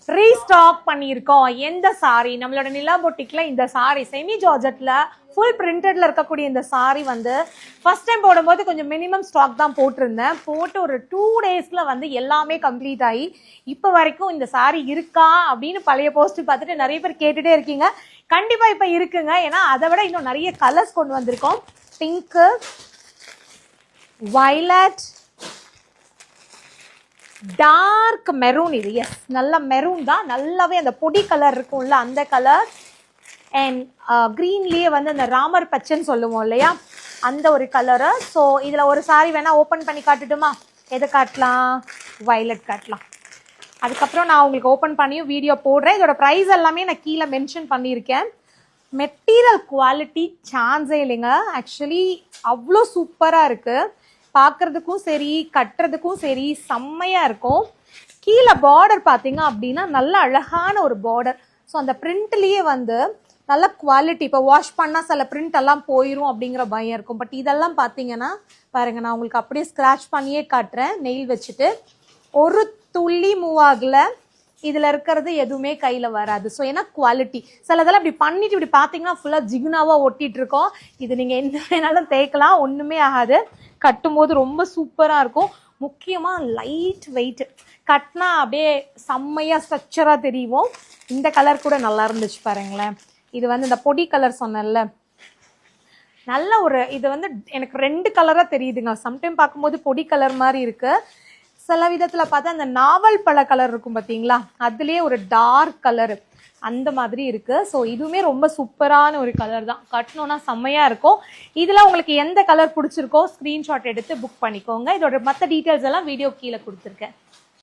Restock பண்ணியிருக்கோம். எந்த sorry நம்மளோட நிலா பொட்டிக்ல இந்த சாரி செமி ஜார்ஜெட்ல ஃபுல் பிரிண்டட்ல இருக்கக்கூடிய இந்த சாரி வந்து ஃபர்ஸ்ட் டைம் போடும்போது கொஞ்சம் மினிமம் ஸ்டாக் தான் போட்டிருந்தேன். போட்டு ஒரு 2 டேஸ்ல வந்து எல்லாமே கம்ப்ளீட் ஆகி இப்போ வரைக்கும் இந்த சாரி இருக்கா அப்படின்னு பழைய போஸ்ட் பார்த்துட்டு நிறைய பேர் கேட்டுட்டே இருக்கீங்க. கண்டிப்பா இப்ப இருக்குங்க. ஏன்னா அதை விட இன்னும் நிறைய கலர்ஸ் கொண்டு வந்திருக்கோம். Pink, violet, dark maroon. இது எஸ் நல்ல மெரூன் தான், நல்லாவே அந்த பொடி கலர் இருக்கும்ல அந்த கலர். அண்ட் கிரீன்லயே வந்து அந்த ராமர் பச்சைன்னு சொல்லுவோம் இல்லையா அந்த ஒரு கலரு. ஸோ இதுல ஒரு சாரி வேணா ஓப்பன் பண்ணி காட்டுட்டுமா? எதை காட்டலாம்? வயலட் காட்டலாம். அதுக்கப்புறம் நான் உங்களுக்கு ஓப்பன் பண்ணியும் வீடியோ போடுறேன். இதோட ப்ரைஸ் எல்லாமே நான் கீழே மென்ஷன் பண்ணியிருக்கேன். மெட்டீரியல் குவாலிட்டி சான்ஸே இல்லைங்க. ஆக்சுவலி அவ்வளோ சூப்பராக இருக்குது. பார்க்குறதுக்கும் சரி கட்டுறதுக்கும் சரி செம்மையாக இருக்கும். கீழே பார்டர் பார்த்தீங்க அப்படின்னா நல்ல அழகான ஒரு பார்டர். ஸோ அந்த பிரிண்ட்லேயே வந்து நல்ல குவாலிட்டி. இப்போ வாஷ் பண்ணால் சில பிரிண்ட் எல்லாம் போயிடும் அப்படிங்கிற பயம் இருக்கும். பட் இதெல்லாம் பார்த்தீங்கன்னா பாருங்க, நான் உங்களுக்கு அப்படியே ஸ்க்ராட்ச் பண்ணியே காட்டுறேன் நெயில் வச்சுட்டு. ஒரு துள்ளி மூவ் ஆகல. இதில் இருக்கிறது எதுவுமே கையில் வராது. ஸோ ஏன்னா குவாலிட்டி. சிலதெல்லாம் இப்படி பண்ணிட்டு இப்படி பார்த்தீங்கன்னா ஃபுல்லாக ஜிகுனாவாக ஒட்டிட்டு இருக்கோம். இது நீங்கள் எந்த வேணாலும் தேய்க்கலாம், ஒன்றுமே ஆகாது. கட்டும்போது ரொம்ப சூப்பராக இருக்கும். முக்கியமாக லைட் வெயிட். கட்டினா அப்படியே செம்மையாக ஸ்ட்ரக்சராக தெரியும். இந்த கலர் கூட நல்லா இருந்துச்சு பாருங்களேன். இது வந்து இந்த பொடி கலர் சொன்னேன்ல, நல்ல ஒரு இது வந்து எனக்கு 2 கலராக தெரியுதுங்க. சம்டைம் பார்க்கும்போது பொடி கலர் மாதிரி இருக்கு, சில விதத்தில் பார்த்தா அந்த நாவல் பழ கலர் இருக்கும் பார்த்தீங்களா, அதுலேயே ஒரு டார்க் கலர் அந்த மாதிரி இருக்கு. ஸோ இதுவுமே ரொம்ப சூப்பரான ஒரு கலர் தான். கட்டணும்னா செம்மையாக இருக்கும். இதில் உங்களுக்கு எந்த கலர் பிடிச்சிருக்கோ ஸ்க்ரீன்ஷாட் எடுத்து புக் பண்ணிக்கோங்க. இதோட மற்ற டீட்டெயில்ஸ் எல்லாம் வீடியோ கீழே கொடுத்துருக்கேன்.